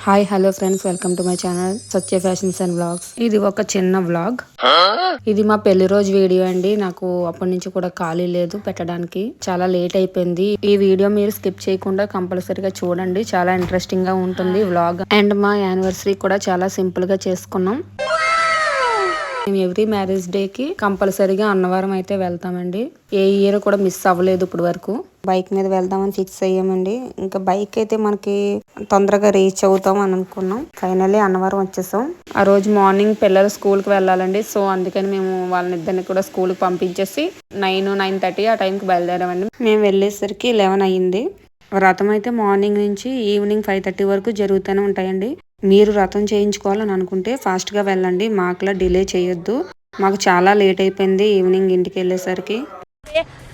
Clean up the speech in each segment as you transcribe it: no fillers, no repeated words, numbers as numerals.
Hi hello friends, welcome to my channel Satya fashions and vlogs. ఇది ఒక చిన్న vlog. ఇది మా పెళ్లి రోజు వీడియో అండి. నాకు అప్పటి నుంచి కూడా ఖాళీ లేదు పెట్టడానికి, చాలా లేట్ అయిపోయింది. ఈ వీడియో మీరు స్కిప్ చేయకుండా కంపల్సరీగా చూడండి, చాలా ఇంట్రెస్టింగ్ గా ఉంటుంది వ్లాగ్. అండ్ మా యానివర్సరీ కూడా చాలా సింపుల్ గా చేసుకున్నాం. మేము ఎవ్రీ మ్యారేజ్ డే కి కంపల్సరీగా అన్నవరం అయితే వెళ్తామండి. ఏ ఇయర్ కూడా మిస్ అవ్వలేదు ఇప్పుడు వరకు. బైక్ మీద వెళ్దామని ఫిక్స్ అయ్యామండి. ఇంకా బైక్ అయితే మనకి తొందరగా రీచ్ అవుతాం అని అనుకున్నాం. ఫైనల్లీ అన్నవరం వచ్చేసాం. ఆ రోజు మార్నింగ్ పిల్లలు స్కూల్ కి వెళ్ళాలండి. సో అందుకని మేము వాళ్ళనిద్దరిని కూడా స్కూల్ కి పంపించేసి 9-9:30 ఆ టైంకి బయలుదేరామండి. మేము వెళ్ళేసరికి 11 అయ్యింది. వ్రతం అయితే మార్నింగ్ నుంచి ఈవినింగ్ 5:30 వరకు జరుగుతూనే ఉంటాయండి. మీరు వ్రతం చేయించుకోవాలని అనుకుంటే ఫాస్ట్ గా వెళ్ళండి, మాకులా డిలే చేయొద్దు. మాకు చాలా లేట్ అయిపోయింది ఈవినింగ్ ఇంటికి వెళ్ళేసరికి.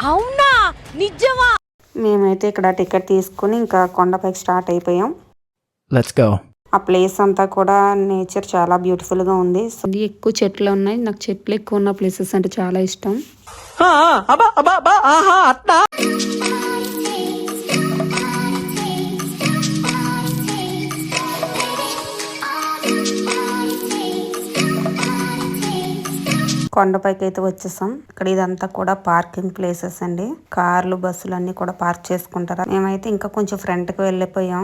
అవునా నిజమా? మేమైతే ఇక్కడ టికెట్ తీసుకుని ఇంకా కొండపైకి స్టార్ట్ అయిపోయాం. Let's go. ఆ ప్లేస్ అంతా కూడా నేచర్ చాలా బ్యూటిఫుల్ గా ఉంది. ఎక్కువ చెట్లు ఉన్నాయి. నాకు చెట్లు ఎక్కువ ఉన్న ప్లేసెస్ అంటే చాలా ఇష్టం. కొండపైకి అయితే వచ్చేసాం. ఇక్కడ ఇదంతా కూడా పార్కింగ్ ప్లేసెస్ అండి. కార్లు బస్సులు అన్ని కూడా పార్క్ చేసుకుంటారు. మేమైతే ఇంకా కొంచెం ఫ్రంట్ కి వెళ్ళిపోయాం.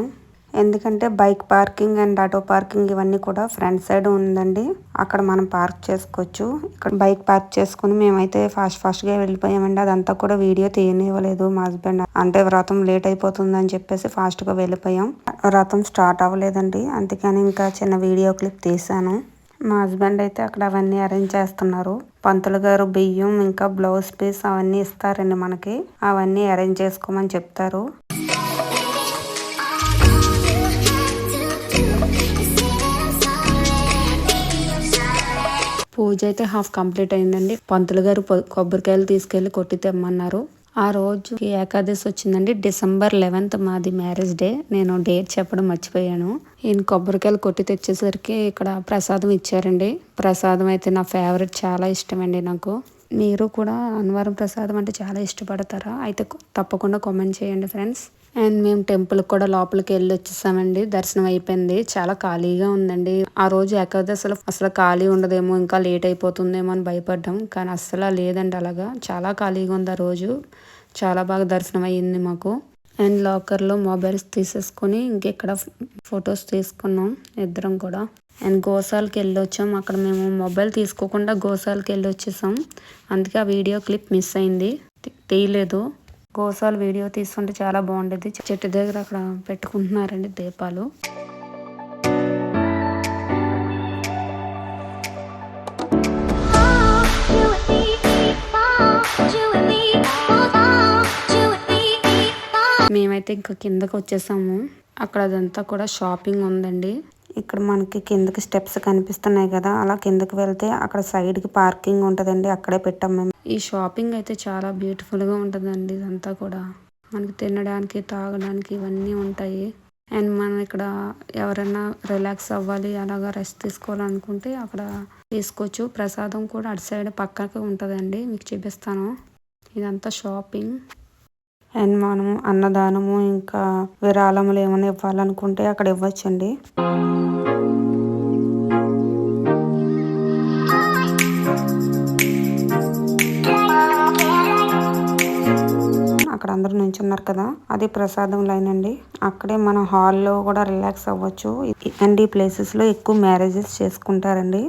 ఎందుకంటే bike parking and auto parking ఇవన్నీ కూడా ఫ్రంట్ సైడ్ ఉందండి. అక్కడ మనం పార్క్ చేసుకోవచ్చు. ఇక్కడ బైక్ పార్క్ చేసుకుని మేమైతే ఫాస్ట్ గా వెళ్ళిపోయామండి. అదంతా కూడా వీడియో తీయనివ్వలేదు మా హస్బెండ్. అంటే వ్రతం లేట్ అయిపోతుంది అని చెప్పేసి ఫాస్ట్ గా వెళ్ళిపోయాం. వ్రతం స్టార్ట్ అవ్వలేదండి, అందుకని ఇంకా చిన్న వీడియో క్లిప్ తీసాను. మా హస్బెండ్ అయితే అక్కడ అవన్నీ అరేంజ్ చేస్తున్నారు. పంతులు గారు బియ్యం ఇంకా బ్లౌజ్ పీస్ అవన్నీ ఇస్తారండి మనకి. అవన్నీ అరేంజ్ చేసుకోమని చెప్తారు. పూజ అయితే హాఫ్ కంప్లీట్ అయిందండి. పంతులు గారు కొబ్బరికాయలు తీసుకెళ్లి కొట్టి తెమ్మన్నారు. ఆ రోజు ఏకాదశి వచ్చిందండి. December 11th మాది మ్యారేజ్ డే. నేను డేట్ చెప్పడం మర్చిపోయాను. ఈయన కొబ్బరికాయలు కొట్టి తెచ్చేసరికి ఇక్కడ ప్రసాదం ఇచ్చారండి. ప్రసాదం అయితే నా ఫేవరెట్, చాలా ఇష్టం అండి నాకు. మీరు కూడా అన్నవరం ప్రసాదం అంటే చాలా ఇష్టపడతారా? అయితే తప్పకుండా కామెంట్ చేయండి ఫ్రెండ్స్. అండ్ మేము టెంపుల్ కూడా లోపలికి వెళ్ళి వచ్చేసామండి. దర్శనం అయిపోయింది. చాలా ఖాళీగా ఉందండి. ఆ రోజు ఏకాదశిలో అసలు ఖాళీ ఉండదేమో, ఇంకా లేట్ అయిపోతుందేమో అని భయపడ్డాం. కానీ అస్సలు లేదండి, అలాగా చాలా ఖాళీగా ఉంది. ఆ రోజు చాలా బాగా దర్శనం అయ్యింది మాకు. అండ్ లాకర్లో మొబైల్స్ తీసేసుకుని ఇంకెక్కడ ఫొటోస్ తీసుకున్నాం ఇద్దరం కూడా. అండ్ గోశాలకి వెళ్ళి వచ్చాం. అక్కడ మేము మొబైల్ తీసుకోకుండా గోశాలకి వెళ్ళి వచ్చేసాం. అందుకే ఆ వీడియో క్లిప్ మిస్ అయింది, తీయలేదు. గోశాల వీడియో తీసుకుంటే చాలా బాగుండేది. చెట్టు దగ్గర అక్కడ పెట్టుకుంటున్నారండి దీపాలు. మేమైతే ఇంకా కిందకి వచ్చేసాము. అక్కడ అదంతా కూడా షాపింగ్ ఉందండి. ఇక్కడ మనకి కిందకి స్టెప్స్ కనిపిస్తున్నాయి కదా, అలా కిందకి వెళ్తే అక్కడ సైడ్ కి పార్కింగ్ ఉంటదండి, అక్కడే పెట్టాం మేము. ఈ షాపింగ్ అయితే చాలా బ్యూటిఫుల్ గా ఉంటదండి. ఇదంతా కూడా మనకి తినడానికి తాగడానికి ఇవన్నీ ఉంటాయి. అండ్ మనం ఇక్కడ ఎవరైనా రిలాక్స్ అవ్వాలి, అలాగా రెస్ట్ తీసుకోవాలనుకుంటే అక్కడ తీసుకోవచ్చు. ప్రసాదం కూడా అటు సైడ్ పక్కకి ఉంటదండి, మీకు చూపిస్తాను. ఇదంతా షాపింగ్. అండ్ మనము అన్నదానము ఇంకా విరాళములు ఏమైనా ఇవ్వాలనుకుంటే అక్కడ ఇవ్వచ్చండి. అక్కడ అందరూ నించున్నారు కదా, అది ప్రసాదం లైన్ అండి. అక్కడే మనం హాల్లో కూడా రిలాక్స్ అవ్వచ్చు. అండ్ ఈ ప్లేసెస్ లో ఎక్కువ మ్యారేజెస్ చేసుకుంటారండి.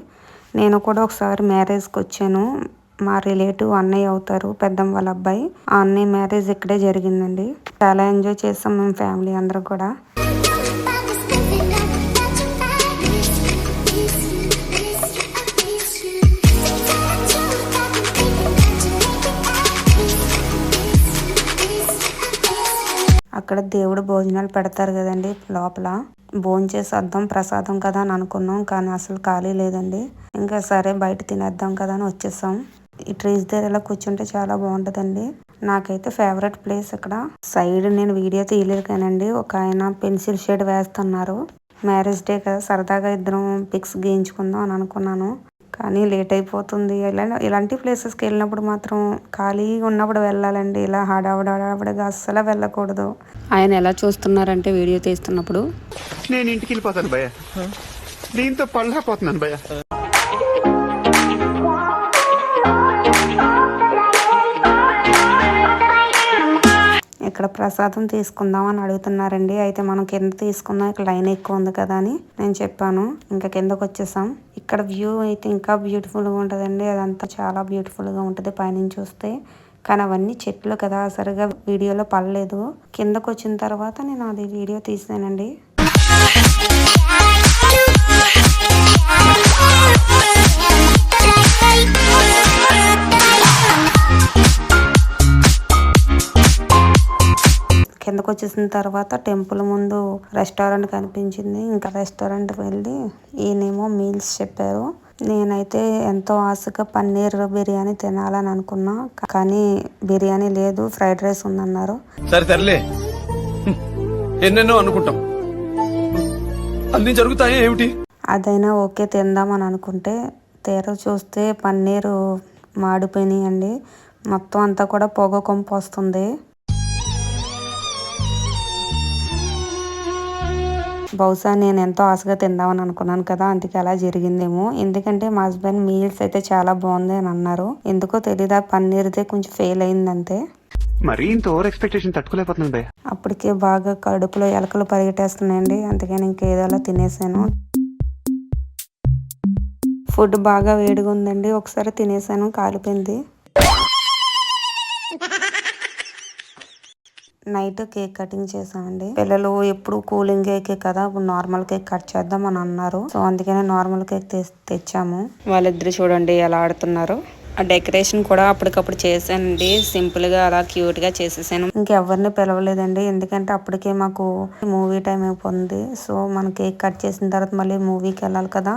నేను కూడా ఒకసారి మ్యారేజ్కి వచ్చాను. మా రిలేటివ్ అన్నయ్య అవుతారు, పెద్దమ్మ వాళ్ళ అబ్బాయి. ఆ అన్నయ్య మ్యారేజ్ ఇక్కడే జరిగిందండి. చాలా ఎంజాయ్ చేస్తాం మేము ఫ్యామిలీ అందరూ కూడా. అక్కడ దేవుడు భోజనాలు పెడతారు కదండి లోపల. భోంచేసి వద్దాం ప్రసాదం కదా అని అనుకున్నాం, కానీ అసలు ఖాళీ లేదండి. ఇంకా సరే బయట తినేద్దాం కదా అని వచ్చేసాం. ఈ ట్రీస్ దగ్గర ఇలా కూర్చుంటే చాలా బాగుంటదండి. నాకైతే ఫేవరెట్ ప్లేస్ ఇక్కడ. సైడ్ నేను వీడియో తీయలేదు కానండి, ఒక ఆయన పెన్సిల్ షేడ్ వేస్తున్నారు. మ్యారేజ్ డే కదా, సరదాగా ఇద్దరం పిక్స్ గీయించుకుందాం అని అనుకున్నాను, కానీ లేట్ అయిపోతుంది. ఇలాంటి ప్లేసెస్కి వెళ్ళినప్పుడు మాత్రం ఖాళీగా ఉన్నప్పుడు వెళ్ళాలండి. ఇలా హడావుడిగా అస్సలు వెళ్ళకూడదు. ఆయన ఎలా చూస్తున్నారంటే వీడియో తీస్తున్నప్పుడు, నేను ఇంటికి వెళ్ళిపోతాను భయ్య, దీంతో పళ్ళపోతున్నాను భయ్య. ఇక్కడ ప్రసాదం తీసుకుందాం అని అడుగుతున్నారండి. అయితే మనం కింద తీసుకుందాం, ఇక్కడ లైన్ ఎక్కువ ఉంది కదా అని నేను చెప్పాను. ఇంకా కిందకు వచ్చేసాం. ఇక్కడ వ్యూ అయితే ఇంకా బ్యూటిఫుల్గా ఉంటుందండి. అదంతా చాలా బ్యూటిఫుల్గా ఉంటుంది పైనుంచి చూస్తే. కానీ అవన్నీ చెట్లు కదా, సరిగా వీడియోలో పడలేదు. కిందకు వచ్చిన తర్వాత నేను అది వీడియో తీసానండి. కిందకు వచ్చేసిన తర్వాత టెంపుల్ ముందు రెస్టారెంట్ కనిపించింది. ఇంకా రెస్టారెంట్ వెళ్ళి ఈయనేమో మీల్స్ చెప్పారు. నేనైతే ఎంతో ఆశగా పన్నీర్ బిర్యానీ తినాలని అనుకున్నా, కానీ బిర్యానీ లేదు, ఫ్రైడ్ రైస్ ఉందన్నారు. సర్లే ఎన్నెన్నో అనుకుంటాం, అన్ని జరుగుతాయి ఏమిటి. అదైనా ఓకే తిందామని అనుకుంటే తీరా చూస్తే పన్నీరు మాడిపోయినాయండి. మొత్తం అంతా కూడా పొగ కొంపు వస్తుంది. బహుశా నేను ఎంతో ఆశగా తిందామని అనుకున్నాను కదా, అందుకే అలా జరిగిందేమో. ఎందుకంటే మా హస్బెండ్ మీల్స్ అయితే చాలా బాగుంది అని అన్నారు. ఎందుకో తెలీదా, పన్నీర్దే కొంచెం ఫెయిల్ అయింది అంతే. మరీ ఇంత ఓవర్ ఎక్స్పెక్టేషన్ తట్టుకోలేకపోతున్నాను భయ్య. అప్పటికే బాగా కడుపులో ఎలకలు పరిగెట్టేస్తున్నాయండి. అందుకని ఇంకేదోలా తినేసాను. ఫుడ్ బాగా వేడిగా ఉందండి. ఒకసారి తినేసాను, కాలిపోయింది. నైట్ కేక్ కటింగ్ చేసామండి. పిల్లలు ఎప్పుడు కూలింగ్ కేక్ కదా, నార్మల్ కేక్ కట్ చేద్దాం అని అన్నారు. సో అందుకనే నార్మల్ కేక్ తెచ్చాము. వాళ్ళిద్దరు చూడండి ఎలా ఆడుతున్నారు. ఆ డెకరేషన్ కూడా అప్పటికప్పుడు చేశానండి. సింపుల్ గా అలా క్యూట్ గా చేసేసాను. ఇంకెవరిని పిలవలేదండి, ఎందుకంటే అప్పటికే మాకు మూవీ టైం అయిపోయింది. సో మనం కేక్ కట్ చేసిన తర్వాత మళ్ళీ మూవీకి వెళ్ళాలి కదా.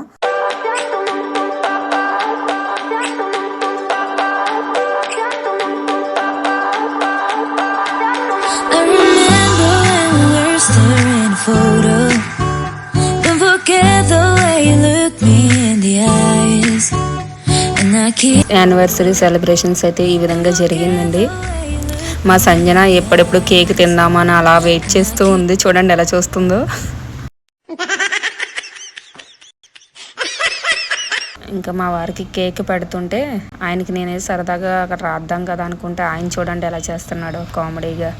యానివర్సరీ సెలబ్రేషన్స్ అయితే ఈ విధంగా జరిగిందండి. మా సంజన ఎప్పుడెప్పుడు కేక్ తిందామని అలా వెయిట్ చేస్తూ ఉంది. చూడండి ఎలా చూస్తుందో. ఇంకా మా వారికి కేక్ పెడుతుంటే ఆయనకి నేనే సరదాగా అక్కడ రాద్దాం కదా అనుకుంటే ఆయన చూడండి ఎలా చేస్తున్నాడు కామెడీగా.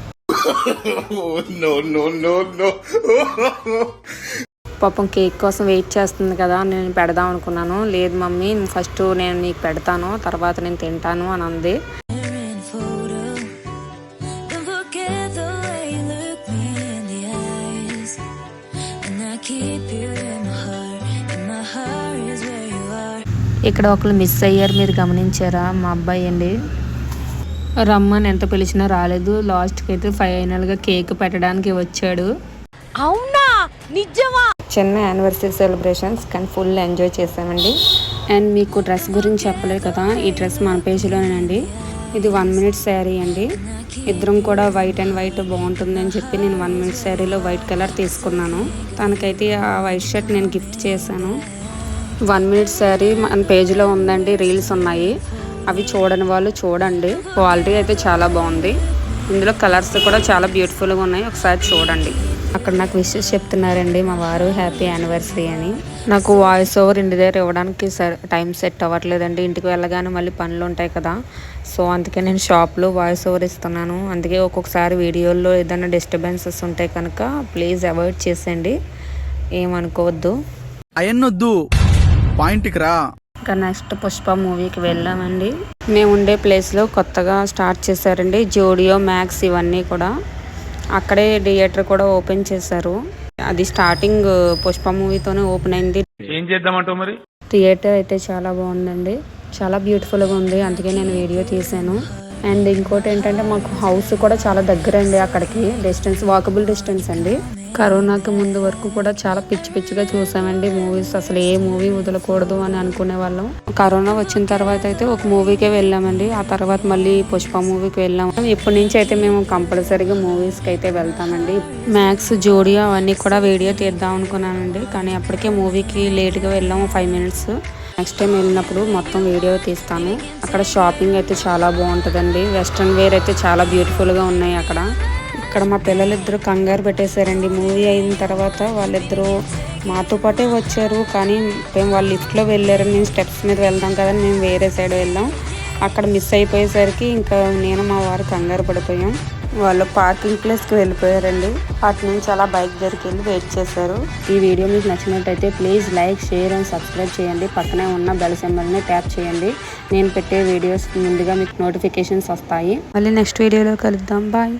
పాపం కేక్ కోసం వెయిట్ చేస్తుంది కదా, నేను పెడదాం అనుకున్నాను. లేదు మమ్మీ, ఫస్ట్ నేను నీకు పెడతాను, తర్వాత నేను తింటాను అని అంది. ఇక్కడ ఒకరు మిస్ అయ్యారు, మీరు గమనించారా? మా అబ్బాయి అండి. రమ్మని ఎంత పిలిచినా రాలేదు. లాస్ట్కి అయితే ఫైనల్గా కేక్ పెట్టడానికి వచ్చాడు. అవునా, నిజమా? చిన్న యానివర్సరీ సెలబ్రేషన్స్ కానీ ఫుల్ ఎంజాయ్ చేసామండి. అండ్ మీకు డ్రెస్ గురించి చెప్పలేదు కదా, ఈ డ్రెస్ మన పేజీలోనేనండి. ఇది 1 minute శారీ అండి. ఇద్దరం కూడా వైట్ అండ్ వైట్ బాగుంటుందని చెప్పి నేను 1 minute శారీలో వైట్ కలర్ తీసుకున్నాను. తనకైతే ఆ వైట్ షర్ట్ నేను గిఫ్ట్ చేశాను. 1 minute శారీ మన పేజీలో ఉందండి, రీల్స్ ఉన్నాయి, అవి చూడని వాళ్ళు చూడండి. క్వాలిటీ అయితే చాలా బాగుంది. ఇందులో కలర్స్ కూడా చాలా బ్యూటిఫుల్గా ఉన్నాయి, ఒకసారి చూడండి. అక్కడ నాకు విషెస్ చెప్తున్నారండి మా వారు, హ్యాపీ యానివర్సరీ అని. నాకు వాయిస్ ఓవర్ ఇంటి దగ్గర ఇవ్వడానికి టైం సెట్ అవ్వట్లేదండి. ఇంటికి వెళ్ళగానే మళ్ళీ పనులు ఉంటాయి కదా, సో అందుకే నేను షాప్లో వాయిస్ ఓవర్ ఇస్తున్నాను. అందుకే ఒక్కొక్కసారి వీడియోల్లో ఏదైనా డిస్టర్బెన్సెస్ ఉంటాయి కనుక ప్లీజ్ అవాయిడ్ చేసేయండి, ఏమనుకోవద్దు. అయన్నొద్దు, పాయింట్కి రా. ఇంకా నెక్స్ట్ పుష్ప మూవీకి వెళ్ళామండి. మేము ఉండే ప్లేస్లో కొత్తగా స్టార్ట్ చేశారండి జోడియో మ్యాక్స్, ఇవన్నీ కూడా అక్కడే థియేటర్ కూడా ఓపెన్ చేశారు. అది స్టార్టింగ్ పుష్ప మూవీతోనే ఓపెన్ అయింది. ఏం చేద్దామంటావు మరి? థియేటర్ అయితే చాలా బాగుందండి, చాలా బ్యూటిఫుల్గా ఉంది, అందుకే నేను వీడియో తీసాను. అండ్ ఇంకోటి ఏంటంటే మాకు హౌస్ కూడా చాలా దగ్గర అండి, అక్కడికి డిస్టెన్స్, వాకబుల్ డిస్టెన్స్ అండి. కరోనాకి ముందు వరకు కూడా చాలా పిచ్చిగా చూసామండి మూవీస్. అసలు ఏ మూవీ వదలకూడదు అని అనుకునే వాళ్ళం. కరోనా వచ్చిన తర్వాత అయితే ఒక మూవీకే వెళ్ళామండి. ఆ తర్వాత మళ్ళీ పుష్ప మూవీకి వెళ్ళాము. ఇప్పటి నుంచి అయితే మేము కంపల్సరీగా మూవీస్కి అయితే వెళ్తామండి. మ్యాక్స్, జోడియో అవన్నీ కూడా వీడియో తీద్దాం అనుకున్నానండి, కానీ అప్పటికే మూవీకి లేట్గా వెళ్ళాము 5 minutes. నెక్స్ట్ టైం వెళ్ళినప్పుడు మొత్తం వీడియో తీస్తాను. అక్కడ షాపింగ్ అయితే చాలా బాగుంటుందండి. వెస్ట్రన్ వేర్ అయితే చాలా బ్యూటిఫుల్గా ఉన్నాయి అక్కడ. ఇక్కడ మా పిల్లలిద్దరూ కంగారు పెట్టేశారండి. మూవీ అయిన తర్వాత వాళ్ళిద్దరూ మాతో పాటే వచ్చారు, కానీ మేము వాళ్ళు లిఫ్ట్లో వెళ్ళారు. మేము స్టెప్స్ మీద వెళ్దాం కదా, మేము వేరే సైడ్ వెళ్ళాం. అక్కడ మిస్ అయిపోయేసరికి ఇంకా నేను మా వారు కంగారు పడిపోయాం. వాళ్ళు పార్కింగ్ ప్లేస్కి వెళ్ళిపోయారండి. అటు నుంచి అలా బైక్ దగ్గరికి వెళ్ళి వెయిట్ చేశారు. ఈ వీడియో మీకు నచ్చినట్టయితే please like, share and subscribe చేయండి. పక్కనే ఉన్న బెల్ సింబల్ని ట్యాప్ చేయండి. నేను పెట్టే వీడియోస్ ముందుగా మీకు నోటిఫికేషన్స్ వస్తాయి. మళ్ళీ నెక్స్ట్ వీడియోలో కలుద్దాం. బాయ్.